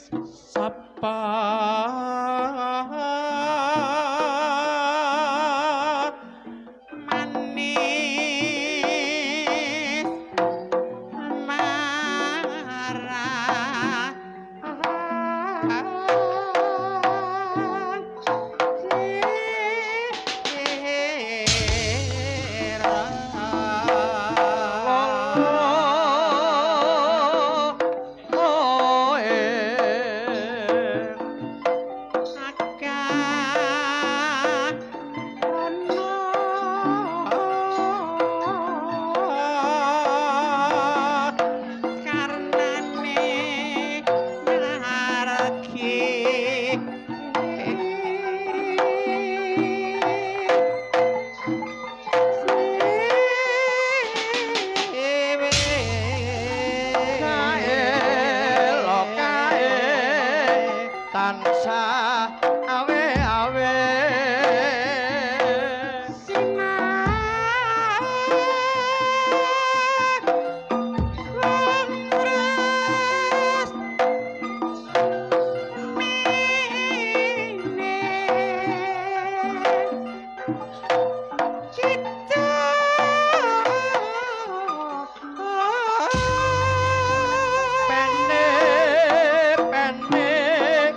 sapa manis marah tansah awe-awe sinah wangres mine kita pendek pendek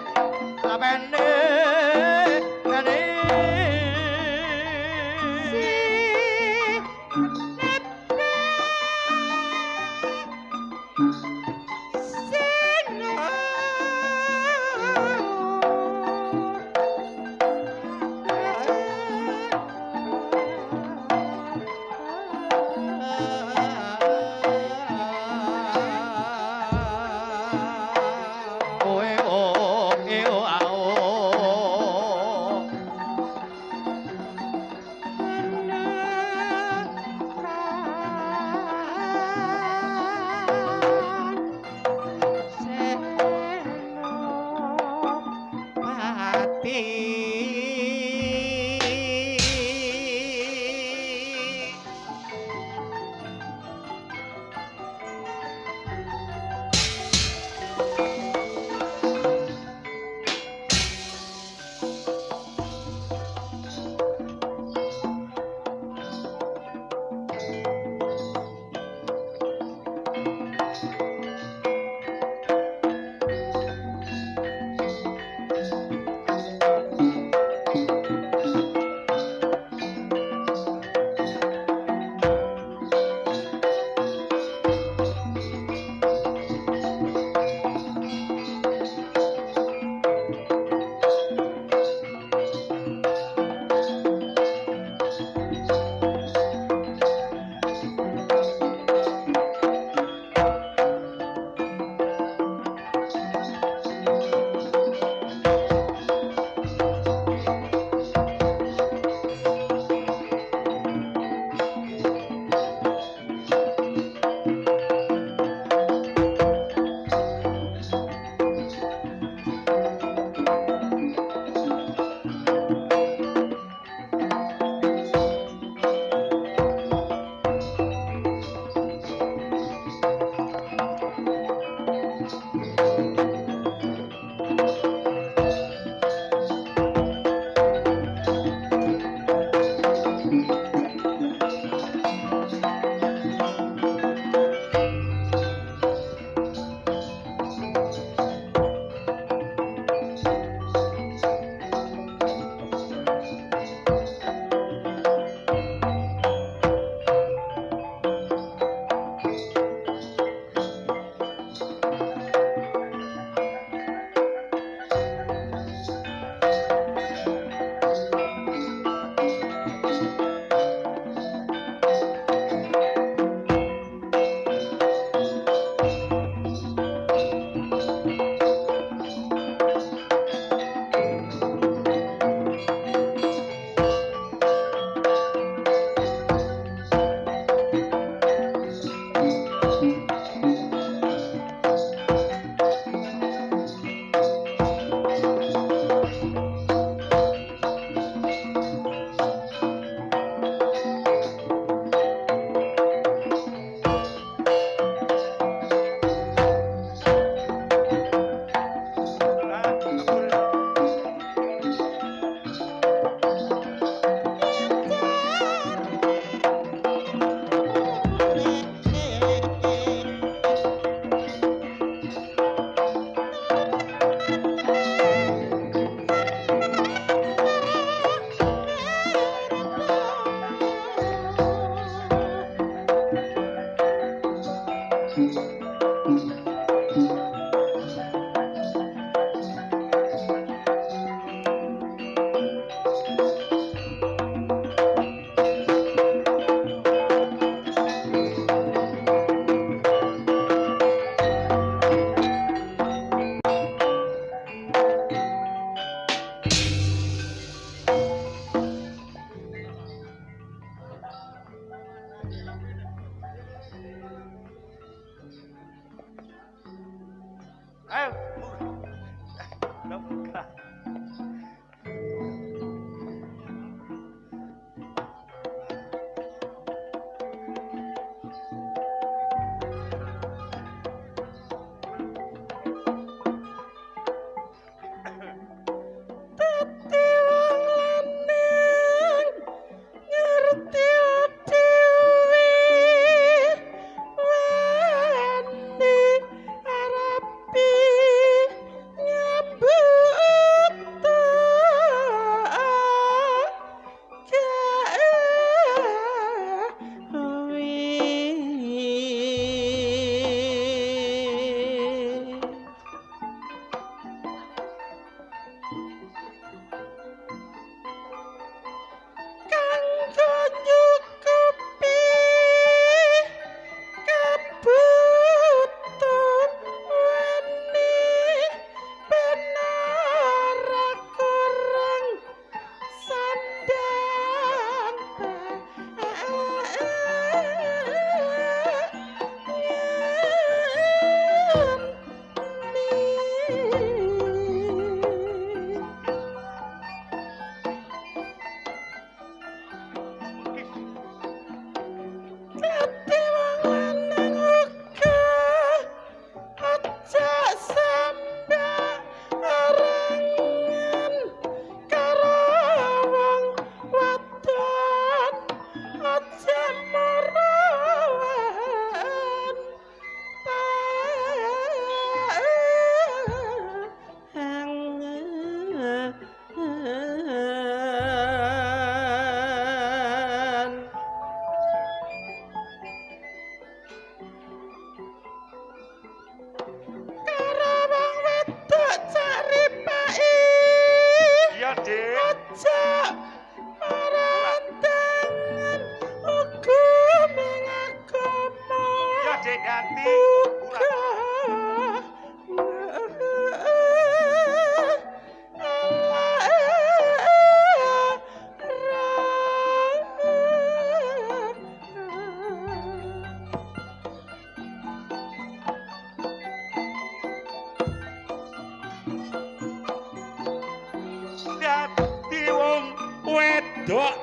wedok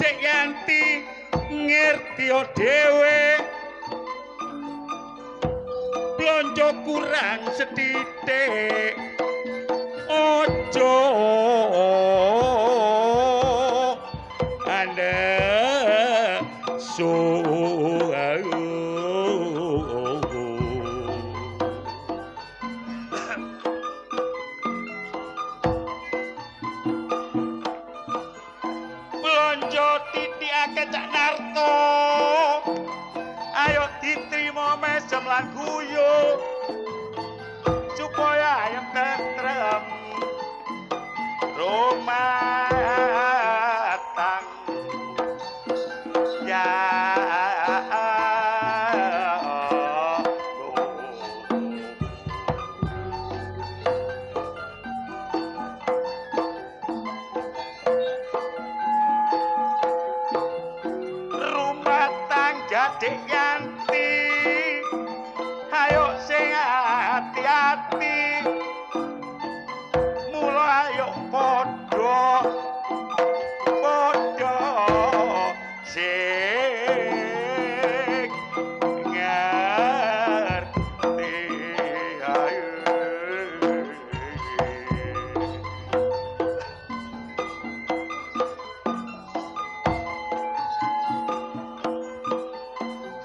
Dek Yanti ngerti dhewe blonjo kurang sethithik ojo ande blonjo titiake Cak Narto ayo diterima mesem lan guyu supaya ayam tentrem rumah tang ya rumah tangga Dek Yanti ayo sing hati-hati mula ayo padha sing ngerti ayo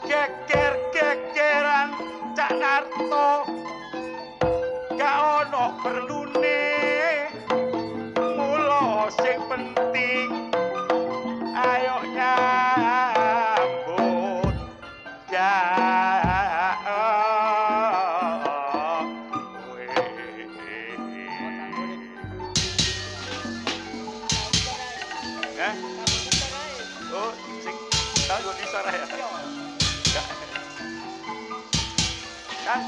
geger-gegeran Cak Narto gak ono perlune mula sing penting ayo nyambut oh sing tanggo di sana ya kan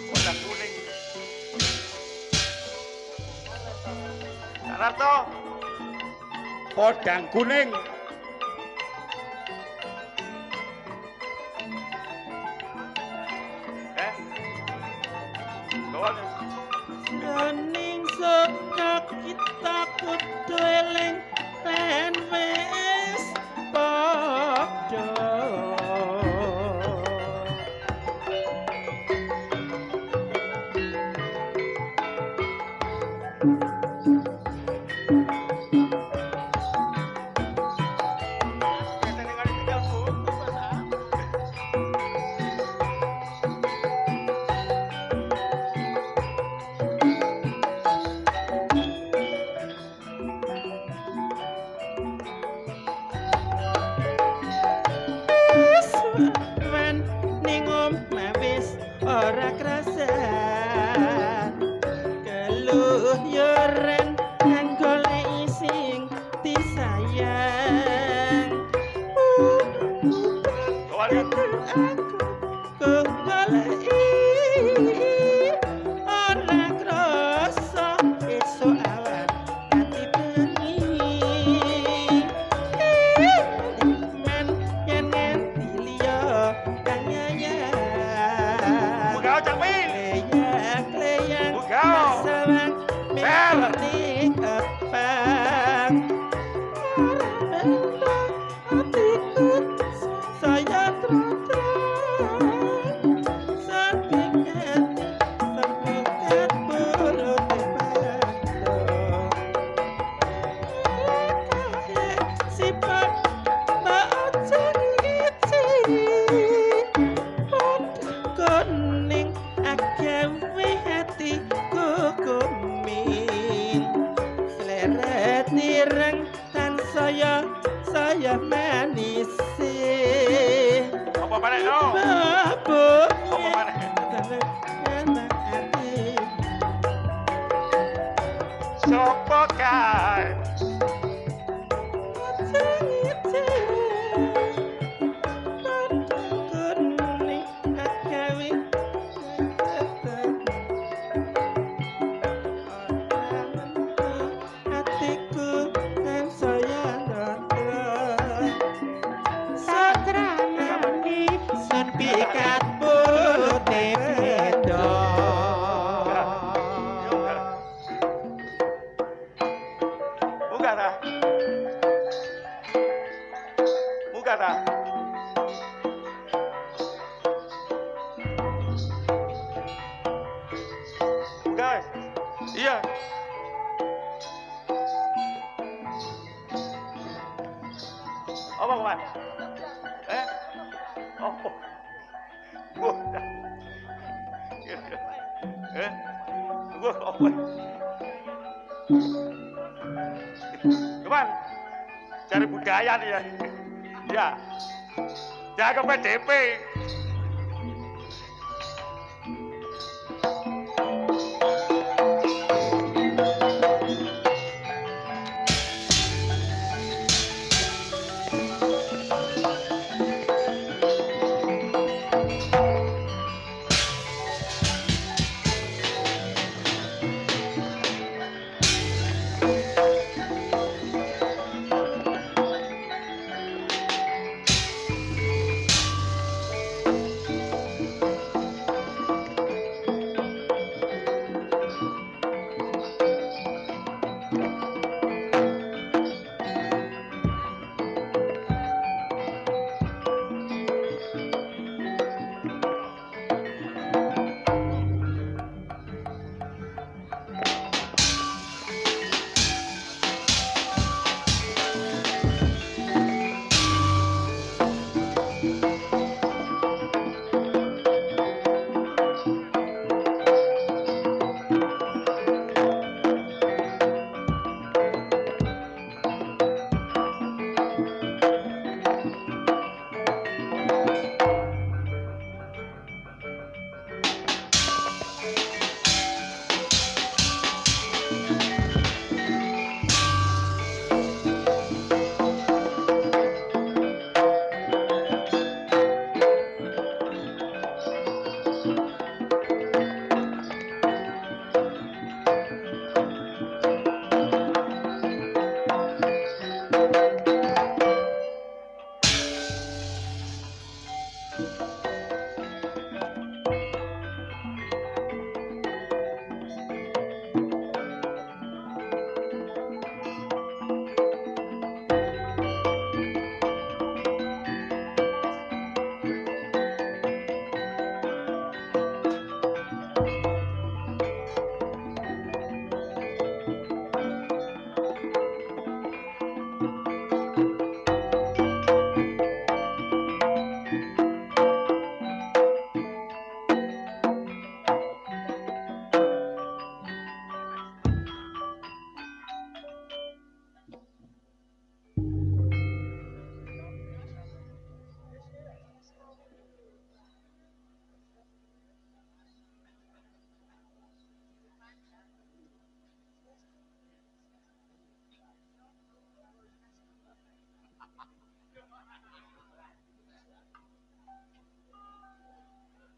kodang kuning Cak Narto kodang kuning Kawan. Ning suka kita kudu eling lan wis padha. Biasanya kali tinggal foto, Mas. Wen ning omah wis ora krasan. Keluh yo ren nang goleki sing disayang. Kawan. Aku goleki ora krasa esuk awan ati bengi. Men yen nganti liya kang nyayang. Buka Cak Min. Kleyang Buka. sawang Bel. ning kepang. Hatiku saya terang saking hati terbukat mulut sifat macan isi kuning agawe hatiku kumin seleret nireng tan saya manis Apa mana no? babu Apa mana? enak hati Sopo kae? kuning agawe hatiku kan saya satranani sun pikat putih beda Buka ta? Buka ta? Buka. Iya. Apa kawan? Oh. Buka. Tunggu apa? Kawan. Cari budaya nih ya. Ya. Jaga PDP.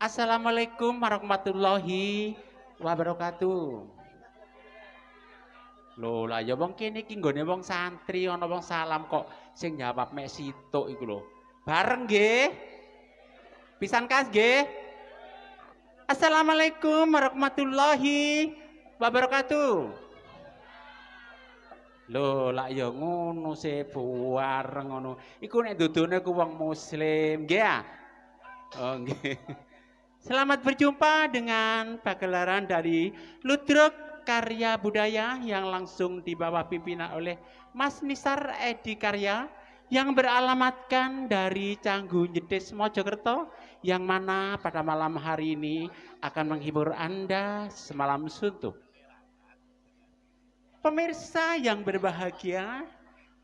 Assalamualaikum warahmatullahi wabarakatuh. Lho lah ya wong kene iki nggone wong santri ana wong salam kok sing jawab mek situk iku lho. Bareng nggih. Pisan kas nggih. Assalamualaikum warahmatullahi wabarakatuh. Lho lah ya ngono se bareng ngono. Iku nek dudune ku wong muslim nggih ya. Oh nggih. Selamat berjumpa dengan pagelaran dari Ludruk Karya Budaya yang langsung dibawa pimpinan oleh Mas Nisar Edi Karya yang beralamatkan dari Canggu Nyedes Mojokerto yang mana pada malam hari ini akan menghibur Anda semalam suntuk. Pemirsa yang berbahagia,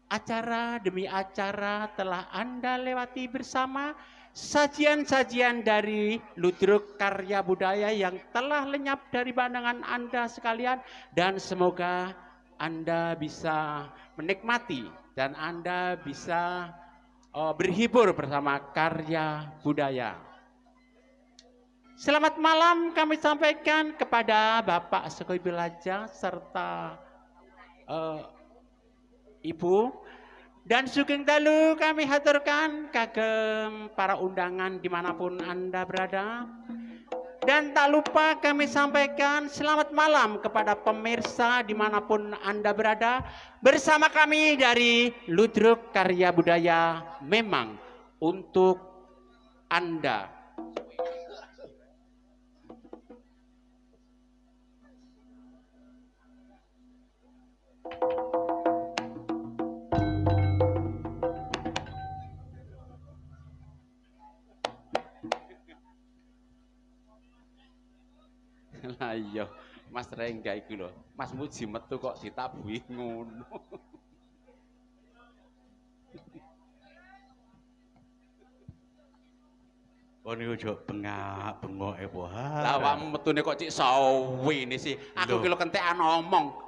acara demi acara telah Anda lewati bersama sajian-sajian dari Ludruk Karya Budaya yang telah lenyap dari pandangan Anda sekalian dan semoga Anda bisa menikmati dan Anda bisa berhibur bersama karya budaya. Selamat malam kami sampaikan kepada Bapak Sekoi Bilaja serta Ibu. Dan sugeng dalu kami haturkan kagem para undangan dimanapun Anda berada. Dan tak lupa kami sampaikan selamat malam kepada pemirsa dimanapun Anda berada. Bersama kami dari Ludruk Karya Budaya memang untuk Anda. Lah iya, Mas Rengga iku lho. Mas Muji metu kok ditabuhi ngono. Kon iki ojo bengak-bengoke wae. Lah awakmu metune kok cik sawene sih. Aku ki lho kentekan ngomong.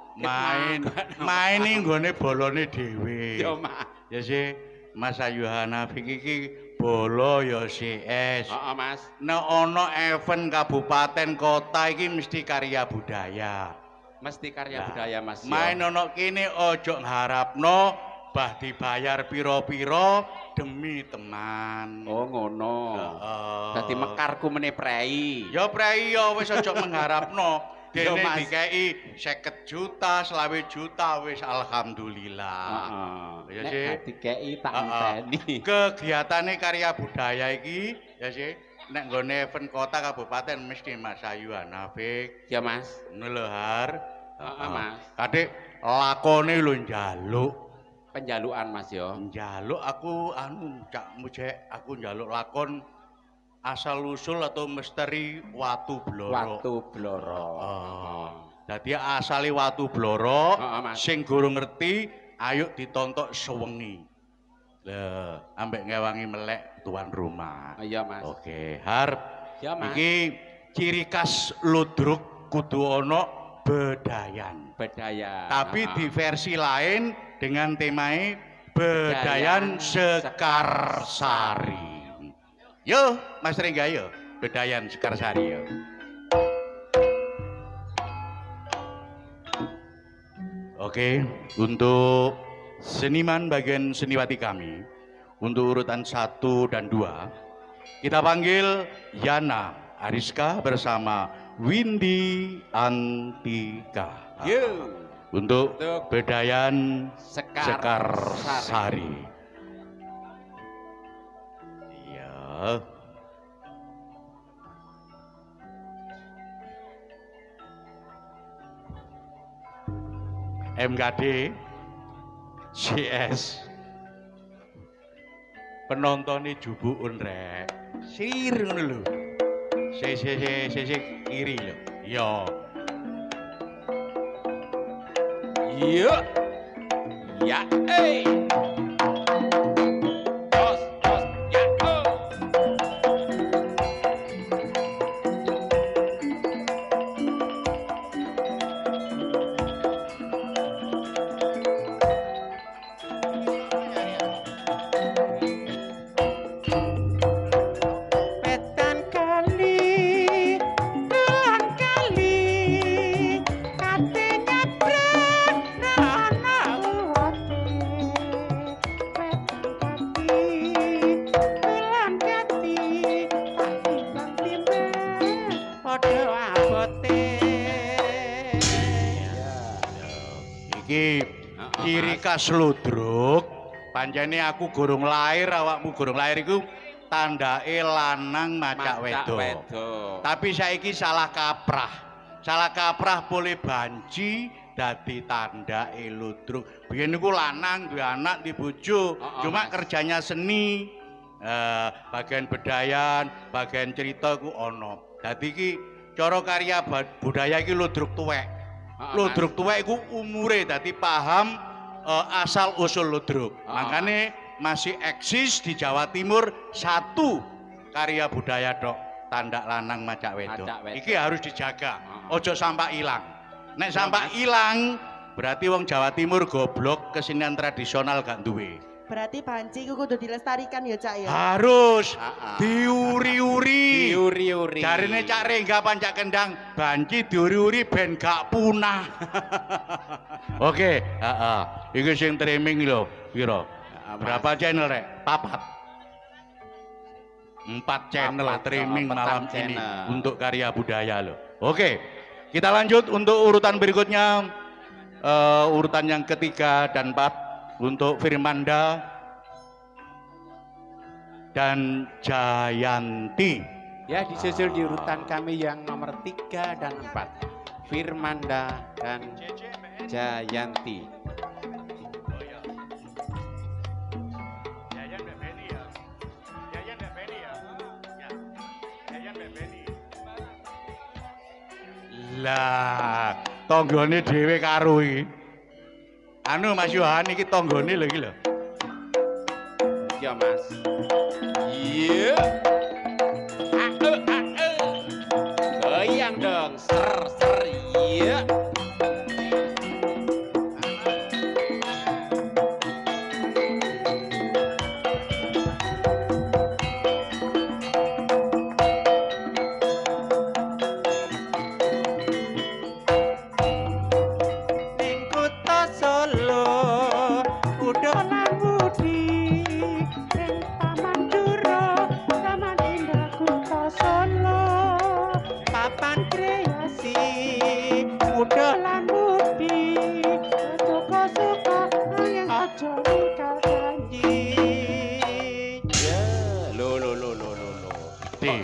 Main ning nggone bolone dhewe. Yo, Mas. Ya sih, Mas Ayuhana iki bolo ya CS. Heeh, Mas. Nek ana event kabupaten kota iki mesti karya budaya. Mesti karya budaya, Mas. Main ana kene ojo ngharapno bah dibayar piro-piro demi teman. Oh, ngono. Heeh. Dadi mekarku meneh prei. Ya prei ya wis ojo mengharapno. Yo, Dene Mas. dikei 50 juta, 20 juta wis alhamdulillah. Heeh. Ya Nek sih. dikeki tak Heeh. enteni. Kegiatane karya budaya iki ya sih nek nggone event kota kabupaten mesti Mas Ayu Hanafik Ya, Mas. ngelehar. Heeh, Mas. Kadek lakone lho njaluk. Penjalukan, Mas yo. Njaluk aku anu Cak Mujek, aku njaluk lakon asal usul atau misteri Watu Bloro. Watu Bloro. Dadi asale Watu Bloro, Mas. sing guru ngerti, ayo ditontok sewengi. Lah, ambek ngewangi melek tuan rumah. Iya, Mas. Oke, harap Ya, Mas. iki ciri khas ludruk kudu ana bedayan. Bedaya. Tapi Heeh. di versi lain dengan temai Bedayan Bedayan Sekarsari. Yo, Mas Rengga yo, Bedayan Sekarsari yo. Oke, untuk seniman bagian seniwati kami, untuk urutan 1 dan 2, kita panggil Yana Ariska bersama Windy Antika. Yo. Untuk Untuk Bedayan Sekarsari. Sekarsari. Iya. MKD CS penontonnya jubuun rek sir ngono lho si kiri lho yo Yo. Ya, Bos, ya, go. Petan kali abote. Iki ciri khas ludruk. Panjane aku gorong lahir, awakmu gorong lahir iku tandake lanang macak wedok. Tapi saiki salah kaprah. Salah kaprah boleh banci dadi tandake ludruk. Biyen niku lanang duwe anak di bojo, cuma kerjanya seni. Bagian bedayan, bagian cerita ku ono. Dadi iki cara karya budaya iki ludruk tuwek. Ludruk tuwek iku umure dadi paham asal usul ludruk. Makanya masih eksis di Jawa Timur satu karya budaya dok tanda lanang macak wedok. Iki harus dijaga. Ojo sampai hilang. Nek sampai hilang berarti wong Jawa Timur goblok, kesenian tradisional gak duwe. Berarti banci ku kudu dilestarikan ya Cak ya. Harus diuri-uri. Diuri-uri. Jarine Cak Rengga pancak kendang, banci diuri-uri ben gak punah. Oke, iki sing streaming lho, piro? Berapa channel rek? 4 channel streaming malam ini untuk karya budaya loh. Oke, kita lanjut untuk urutan berikutnya. Urutan yang ketiga dan 4 untuk Firmanda dan Jayanti. Ya, disusul di urutan kami yang nomor 3 dan 4. Firmanda dan Jayanti. Lah, tonggone dhewe karo iki. Anu Mas Yohan iki tonggone lho iki lho. Ya Mas. Iya. Goyang dong, ser iya.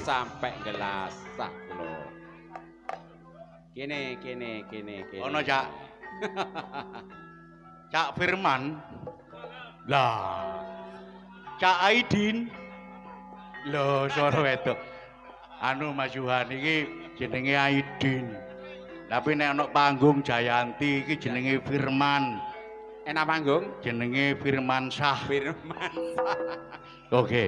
Sampai gelasah lo. Kene. Ono Cak. Cak Firman. Lah. Cak Aidin. Lho, suara wedok. Anu Mas Yuhan iki jenenge Aidin. Tapi nek ono panggung Jayanti iki jenenge Firman. Enak panggung jenenge Firman Syah. Firman Syah. Oke,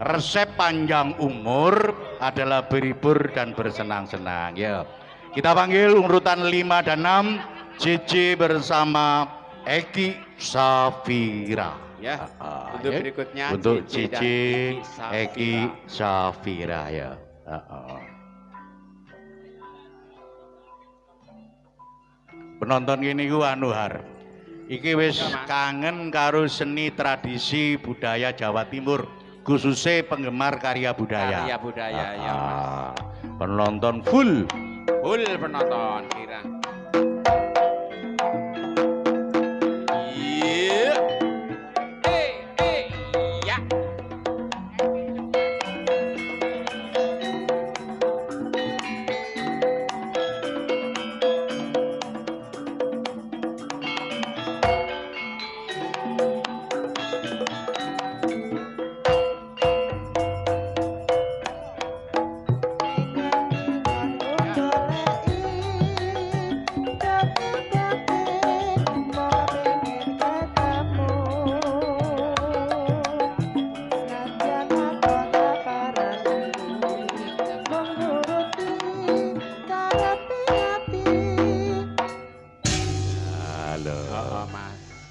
resep panjang umur adalah berhibur dan bersenang-senang. Ya, kita panggil urutan 5 dan 6, JJ bersama Eki Safira. Ya, untuk berikutnya untuk JJ JJ Eki Safira ya. Penonton ini gua Anuhar. Iki wis kangen karo seni tradisi budaya Jawa Timur, khususnya penggemar karya budaya. Karya budaya ya Mas. Penonton full penonton kira. Iya. Ya.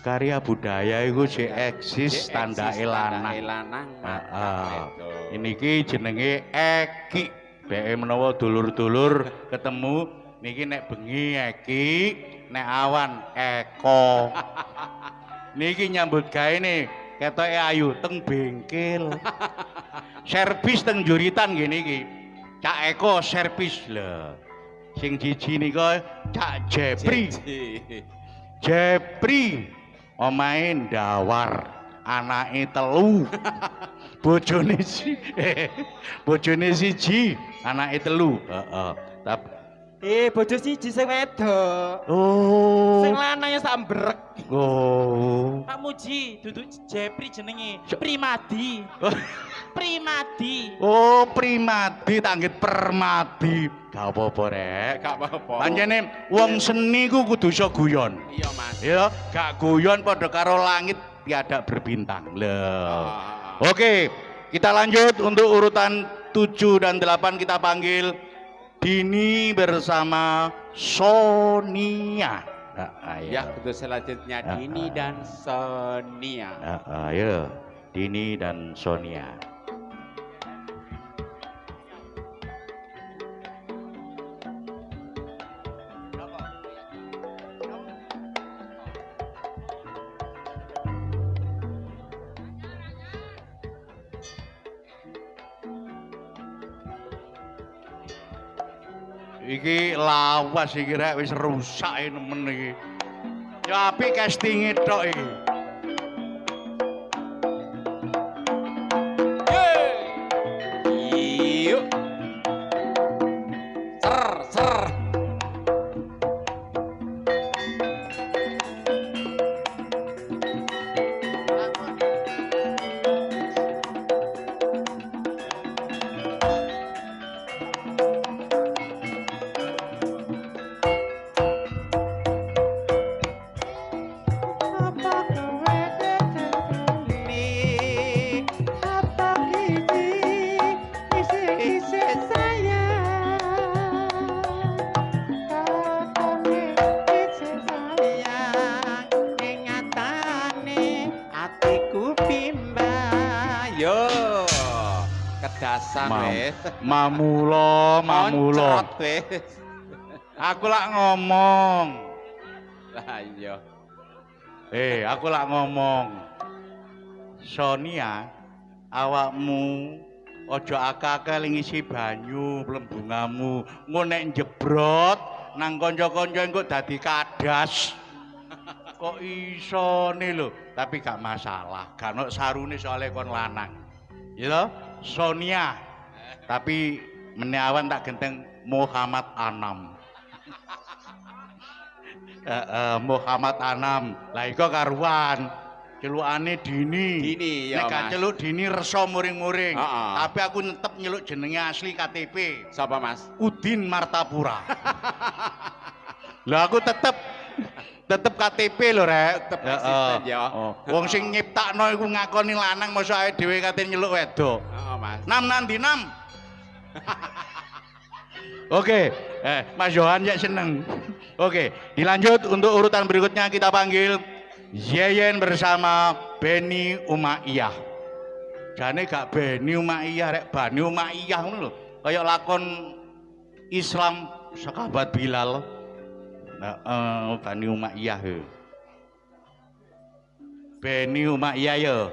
Karya budaya itu si eksis tanda lanang. Ini ki jenenge Eki. Dhek menawa dulur-dulur ketemu niki nek bengi Eki, nek awan Eko. Niki nyambut gawe nih ketoke ayu teng bengkel. Servis teng juritan gini iki. Cak Eko servis lho. Sing siji nika Cak Jepri. Jepri omahe ndawar, anake 3. Bojone siji, anake 3. Heeh. bojo siji sing wedok. Oh. Sing lanang ya sambrek. Oh. Pak Muji, duduk Jepri jenenge. Primadi. Primadi. Oh, Primadi tanggit Permadi. Gak apa-apa rek. Gak apa-apa. Pancene wong seni ku kudu iso guyon. Iya, Mas. Ya, gak guyon padha karo langit tiada berbintang. Loh. Oke, kita lanjut untuk urutan 7 dan 8 kita panggil Dini bersama Sonia. Ya, untuk selanjutnya Dini dan Sonia. Ayo, Dini dan Sonia. Iki lawas iki rek wis rusak nemen iki. Ya apik castinge tok iki. Yuk. Ser. Mamulo. Aku lak ngomong. Lah iya. Aku lak ngomong. Sonia, awakmu ojo akeh-akeh ngisi banyu plembungamu. Engko nek jebrot nang kanca-kanca engko dadi kadas. Kok isone lho, tapi gak masalah. Gak ono sarune soalnya kon lanang. Ya toh? Sonia. Tapi meneawan tak genteng Muhammad Anam. Muhammad Anam. Lah iku karuan. Celukane Dini. Dini ya, Nek Mas. celuk Dini reso muring-muring. Heeh. Tapi aku tetep nyeluk jenenge asli KTP. Sapa, Mas? Udin Martapura. Lah aku tetep KTP lho rek. Tetep eksisten ya. Wong sing nyiptakno iku ngakoni lanang mosok ae dhewe kate nyeluk wedok. Heeh, Mas. Nam nanti nam. Oke, Mas Johan ya seneng. Oke, dilanjut untuk urutan berikutnya kita panggil Yeyen bersama Beni Umayyah. Jane gak Beni Umayyah rek Bani Umayyah ngono lho. Kayak lakon Islam sahabat Bilal. Bani Umayyah. Beni Umayyah yo.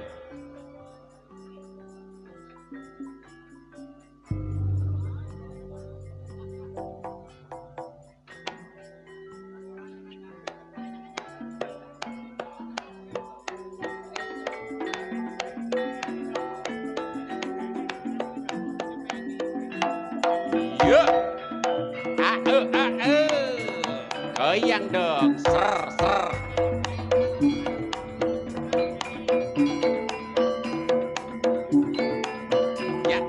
Yuk. Goyang dong. Ser. Ya.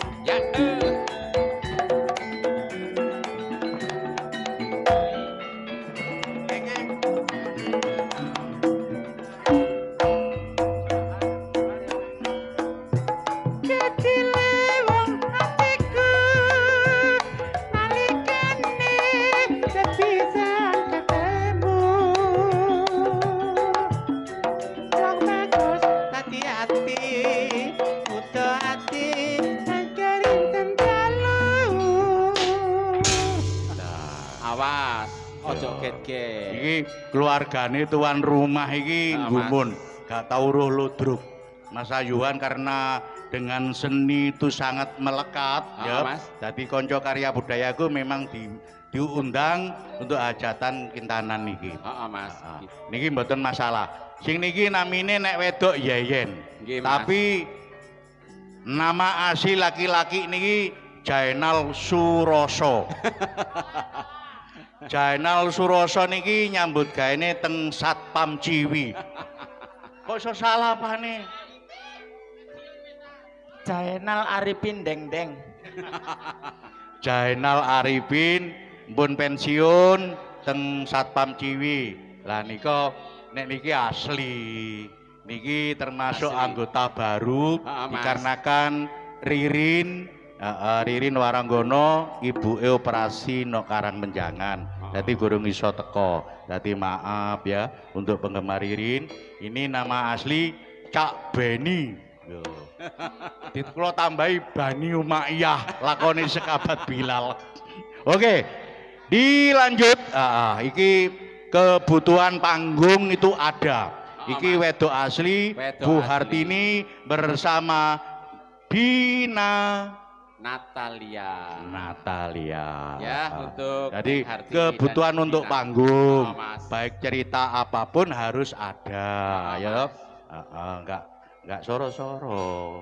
Awas, ojo get-get. Iki keluargane tuan rumah iki Mas. gumun, gak tau roh ludruk. Mas Ayuhan karena dengan seni itu sangat melekat ya. Mas. Jadi konco karya budayaku memang diundang untuk hajatan kintanan niki. Mas. Niki mboten masalah. Sing niki namine nek wedok Yeyen. Nggih, Mas. Tapi nama asli laki-laki niki Jainal Suroso. Jainal Suroso niki nyambut gaene teng Satpam Ciwi. Kok iso salah pane? Jainal Arifin Deng-deng. Jainal Arifin pun pensiun teng Satpam Ciwi. Lah nika nek niki asli. Niki termasuk Asli. anggota baru Mas. dikarenakan Ririn Waranggono ibuke operasi no Karang Menjangan. Jadi gurung iso teko. Jadi maaf ya untuk penggemar Ririn. Ini nama asli Cak Beni. Yo. Kula tambahi Bani Umayyah lakoni sekabat Bilal. Oke. Dilanjut. Iki kebutuhan panggung itu ada. Iki wedok asli Wedok Bu asli. Hartini bersama Dina Natalia. Ya, untuk jadi Hartini kebutuhan dan untuk Dina. panggung, Mas. baik cerita apapun harus ada, ya. Mas. Enggak soro-soro.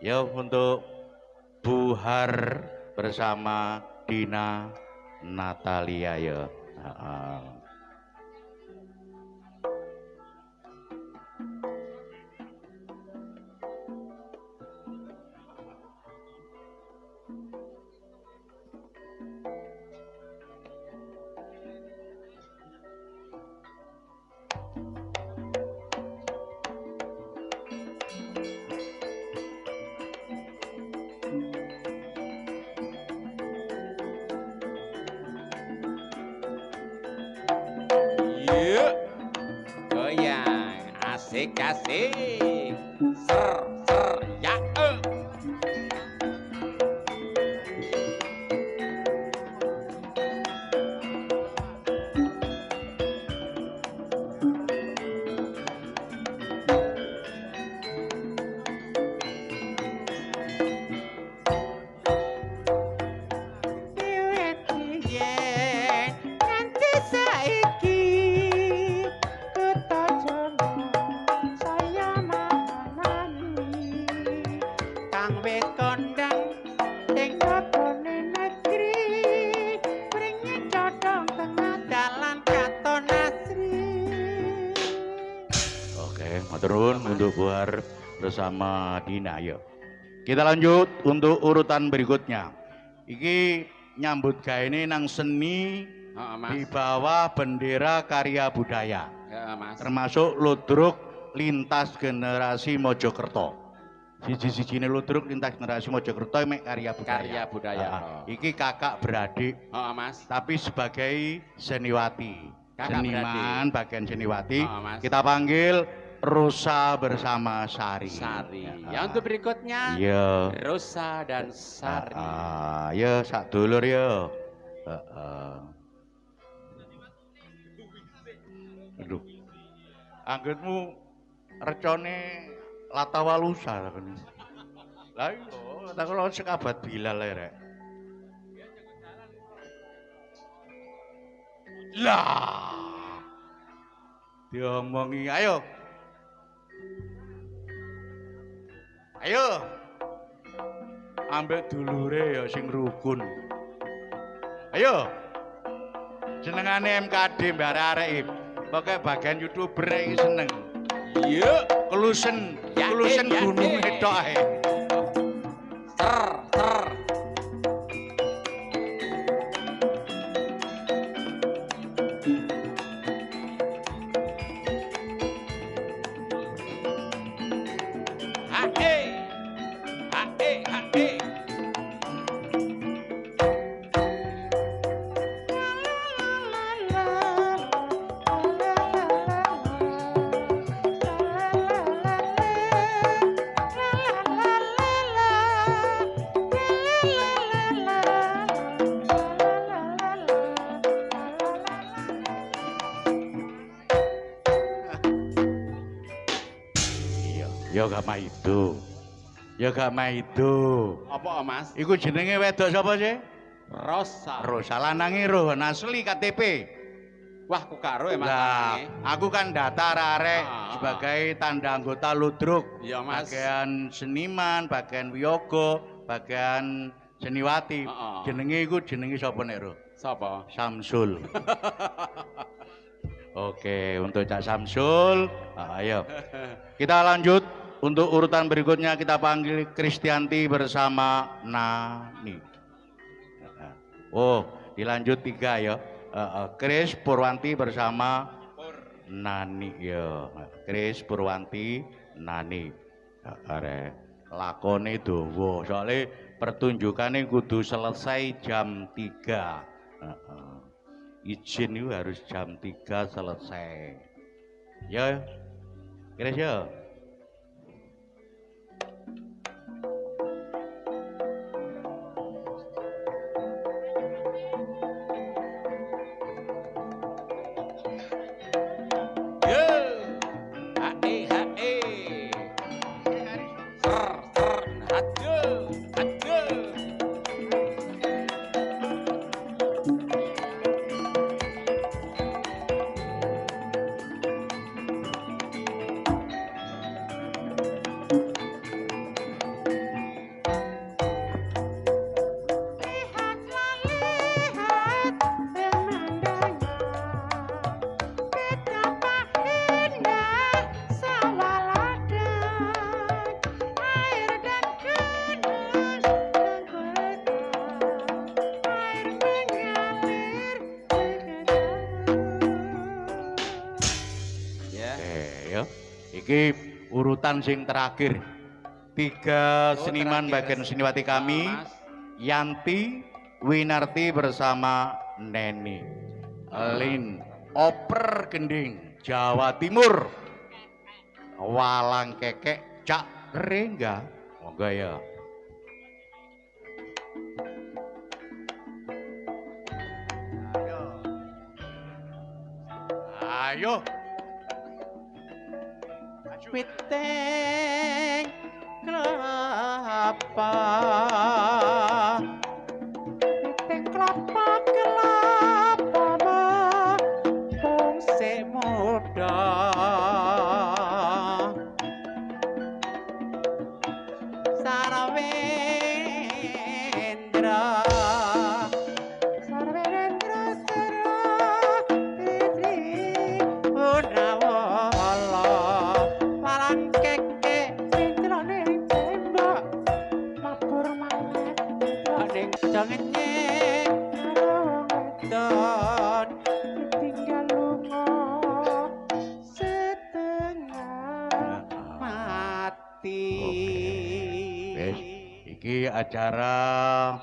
Ya untuk Bu Har bersama Dina Natalia ya. Yuk. Goyang. Asik-asik. Ser ya. Turun untuk buar bersama Dina yuk. Kita lanjut untuk urutan berikutnya. Iki nyambut gawe ini nang seni di bawah bendera karya budaya. Mas. Termasuk ludruk lintas generasi Mojokerto. Siji-sijine ludruk lintas generasi Mojokerto mek karya budaya. Karya budaya. Iki kakak beradik. Mas. Tapi sebagai seniwati. Kakak Seniman bagian seniwati. Mas. Kita panggil Rosa bersama Sari. Sari. Ya untuk berikutnya Iya. Rosa dan Sari. Ya sak dulur ya. Aduh. Anggitmu recone Latawalusa kan. Lah iya, tak kalau sekabat Bilal rek. Lah. Diomongi, ayo. Ayo. Ambek dulure ya sing rukun. Ayo. Jenengane MKD mbak arek. Pokoke bagian YouTuber iki seneng. Yuk. Kelusen, Ya, kelusen ya, gunung ya. itu ae. Ter. Hae. Iya, ya gak mah itu. Ya gak maido. Apa Mas? Iku jenenge wedok sapa sih? Rosa. Rosa lanange Roh asli KTP. Wah, aku karo ya Mas. Lah, aku kan data arek sebagai tanda anggota ludruk. Iya Mas. Bagian seniman, bagian wiyoga, bagian seniwati. Jenenge iku jenenge sapa nek Roh? Sapa? Samsul. Oke, untuk Cak Samsul, ayo. Kita lanjut untuk urutan berikutnya kita panggil Kristianti bersama Nani. Oh, dilanjut 3 ya. Kris Purwanti bersama Nani ya. Kris Purwanti Nani. Are lakone dawa. Soale pertunjukane kudu selesai jam 3. Izin itu harus jam 3 selesai. Ya. Kris ya. Iki urutan sing terakhir. 3 seniman bagian seniwati kami, Yanti, Winarti bersama Neni. Lin, Oper Gending, Jawa Timur. Walang Kekek, Cak Rengga. Monggo ya. Ayo. Piteng kelapa, piteng kelapa bong se muda, Sarawendra Putri Punawala. Iki acara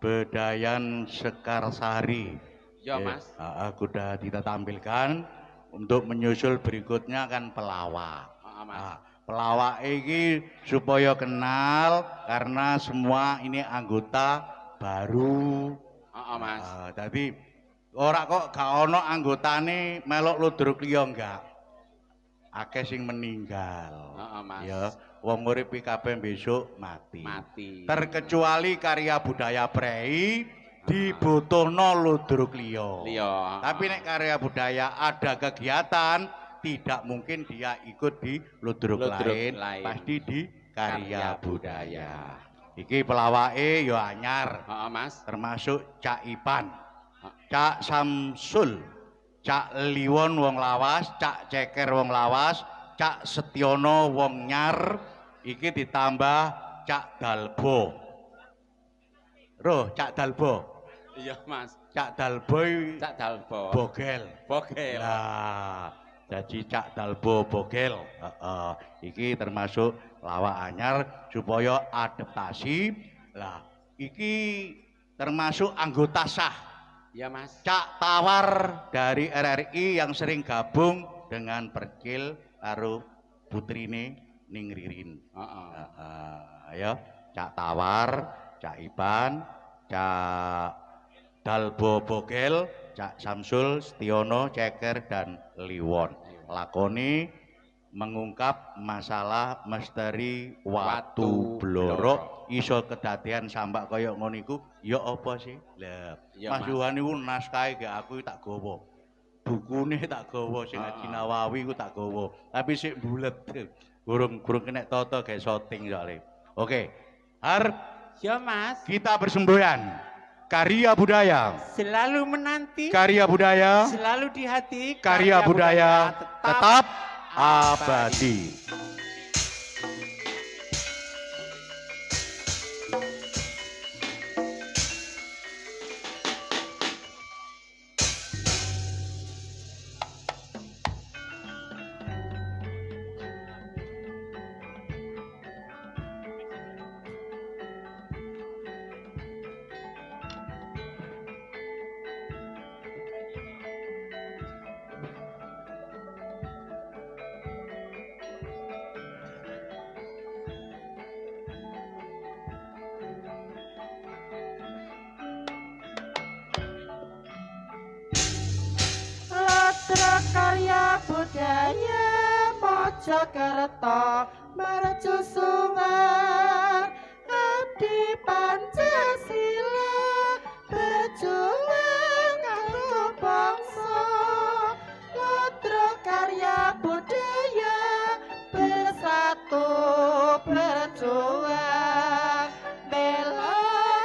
Bedayan Sekarsari. Ya Mas. Sudah kita tampilkan. Untuk menyusul berikutnya kan pelawak. Mas. Pelawak ini supaya kenal karena semua ini anggota baru. Mas. Tapi ora kok gak ono anggotane melok ludruk liya enggak. Akeh sing meninggal. Mas. Ya, wong urip iki kabeh besok mati. Mati. Terkecuali karya budaya Prei dibutuhno ludruk liya. Tapi nek karya budaya ada kegiatan, tidak mungkin dia ikut di ludruk lain, pasti di karya budaya. Iki pelawake ya anyar. Mas. Termasuk Cak Ipan, Cak Samsul, Cak Liwon wong lawas, Cak Ceker wong lawas, Cak Setiono wong nyar, iki ditambah Cak Dalbo. Roh, Cak Dalbo. Iya Mas. Cak Dalbo. Cak Dalbo. Bogel. Bogel. Nah, jadi Cak Dalbo Bogel. Iki termasuk lawak anyar supaya adaptasi. Lah, iki termasuk anggota sah. Iya Mas. Cak Tawar dari RRI yang sering gabung dengan Perkil karo putrine Ning Ririn. Ayo, Cak Tawar, Cak Ipan, Cak Dalbo Bogel, Cak Samsul, Setiono, Ceker dan Liwon. Lakoni mengungkap masalah misteri watu blorok iso kedadean sampak kaya ngono iku ya apa sih? Lah, Mas Yohan niku naskahe gak aku tak gawa. Bukune tak gawa sing Haji Nawawi ku tak gawa. Tapi sik bulet. Gurung kena toto gawe shooting soalnya. Oke. Har Ya Mas. kita bersemboyan. Karya budaya. Selalu menanti. Karya budaya. Selalu di hati. Karya budaya tetap abadi. Karya budaya Mojokerto mercusuar abdi Pancasila berjuang kanggo bangsa. Lodro karya budaya bersatu berjuang bela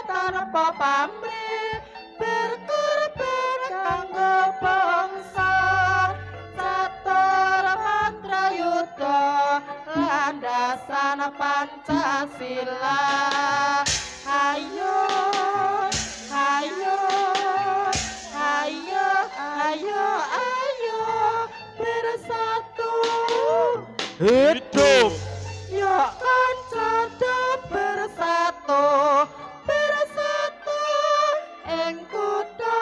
tanpa pamrih berkorban kanggo bangsa. Landasan Pancasila. Ayo, ayo, ayo, ayo, ayo bersatu. Hidup. Yuk kanca bersatu, bersatu. Ing kutha,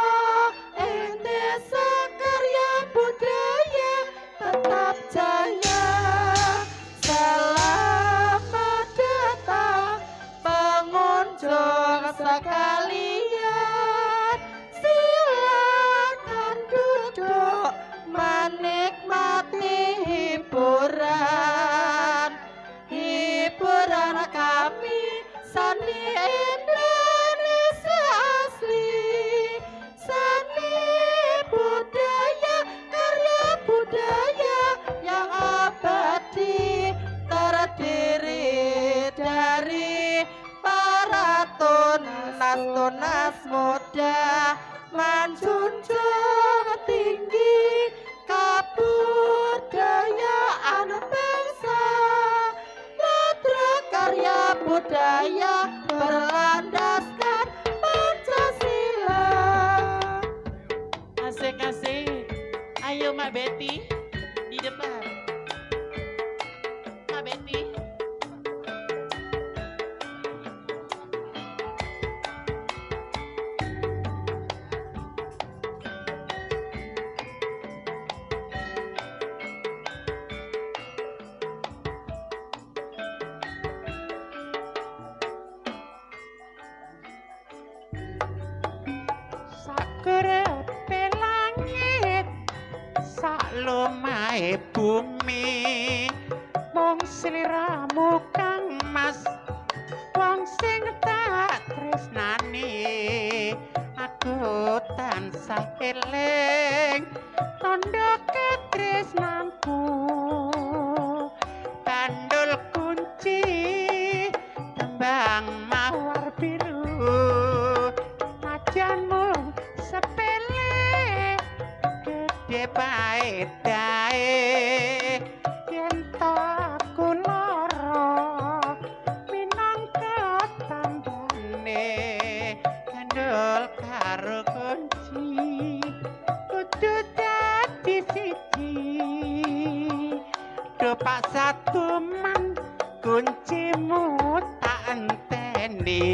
ing desa karya budaya tetap jaya. Selamat datang pengunjung sekalian. Silakan duduk menikmati hiburan. Hiburan kami seni Indonesia asli. Seni budaya, karya budaya yang abadi terdiri dari para tunas muda menjunjung tinggi kebudayaan bangsa. Lodro karya budaya berlandaskan Pancasila. Asik-asik. Ayo Mak Betty di depan. Mak Betty. Sakerepe langit saklomahe bumi mung sliramu Kang Mas wong sing tak tresnani aku tansah eling tandha katresnanku bandul kunci tembang mawar biru najanmu sepele gede paedae yen to aku lara minangka tandane kandel karo kunci kudu dadi siji do pak satu man kuncimu tak enteni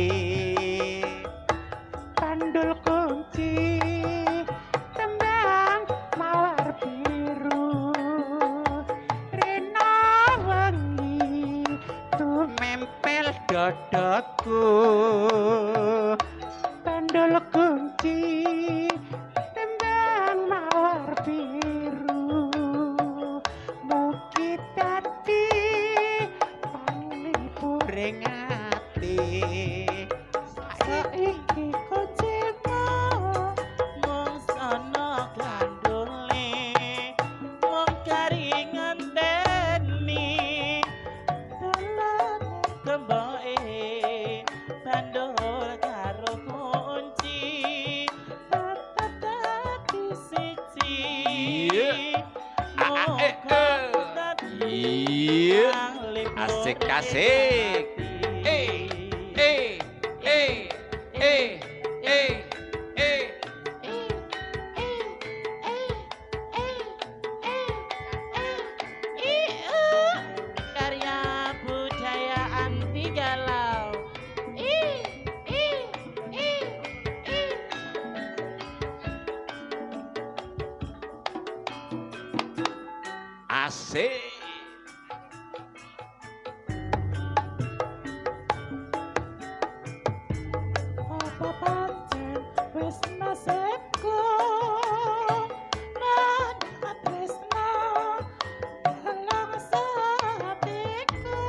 pandul kunci tembang mawar biru rena wengi tumempel dodoku pandul kunci tembang mawar biru mugi Asik asik. Eh eh eh eh eh eh. Karya budaya anti galau. Asik. Apa pancen wis nasibku nanda tresna dalam hatiku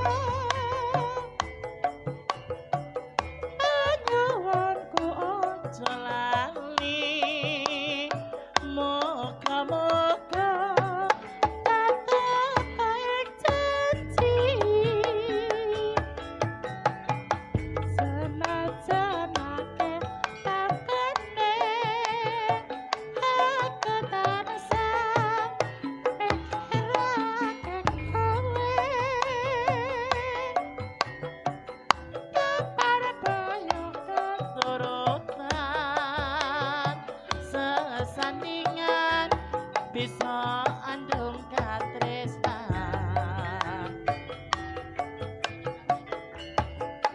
Nyuwunku ojo lali, moga-moga tetep baik janji senajan akeh takane aku tansah mikirake kowe para bayo keturutan sesandingan bisa andung katresnan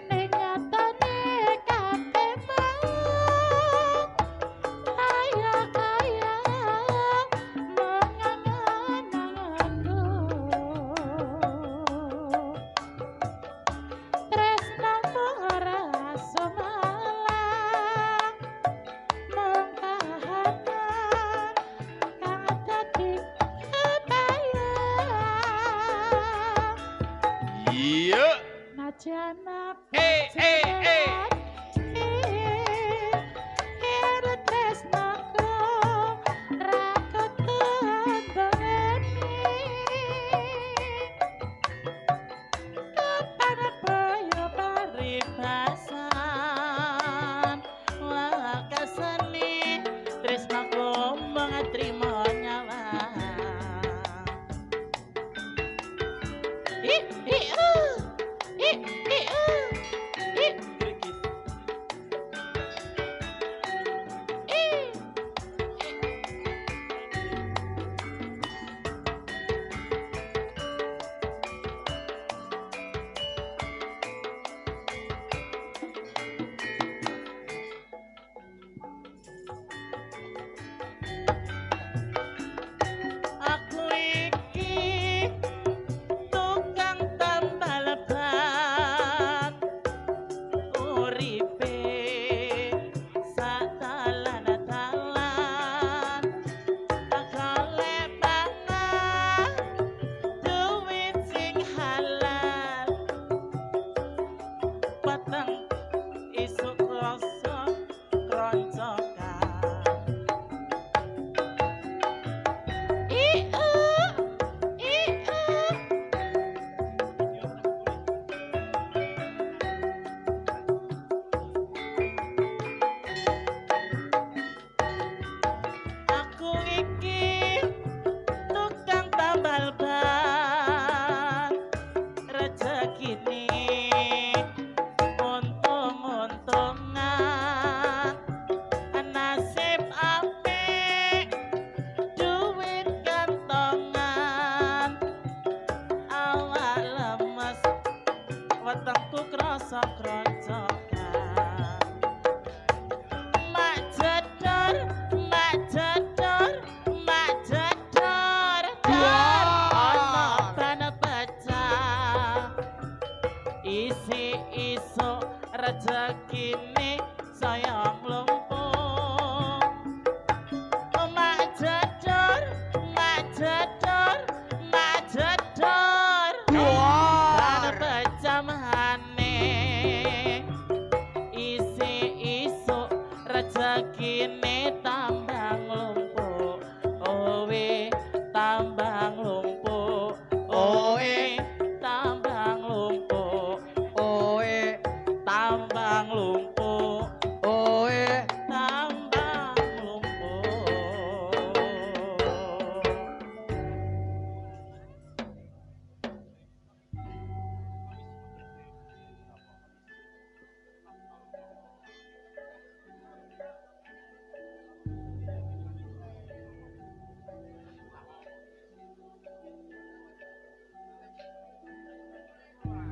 ning nyatane kabeh mau kaya mengangan-anganku tresnamu ora sumalang mung kahanan kang dadi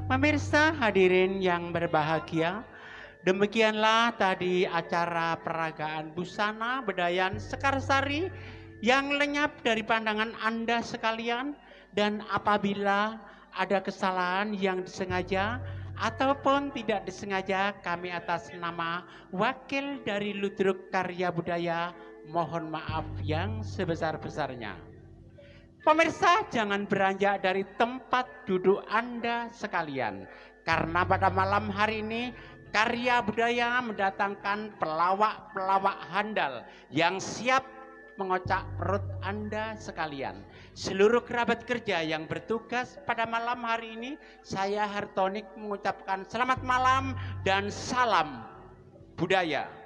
Pemirsa hadirin yang berbahagia, demikianlah tadi acara peragaan busana Bedayan Sekarsari yang lenyap dari pandangan Anda sekalian. Dan apabila ada kesalahan yang disengaja ataupun tidak disengaja, kami atas nama wakil dari Ludruk Karya Budaya mohon maaf yang sebesar-besarnya. Pemirsa, jangan beranjak dari tempat duduk Anda sekalian, karena pada malam hari ini Karya Budaya mendatangkan pelawak-pelawak handal yang siap mengocak perut Anda sekalian. Seluruh kerabat kerja yang bertugas pada malam hari ini, saya Hartonik mengucapkan selamat malam dan salam budaya.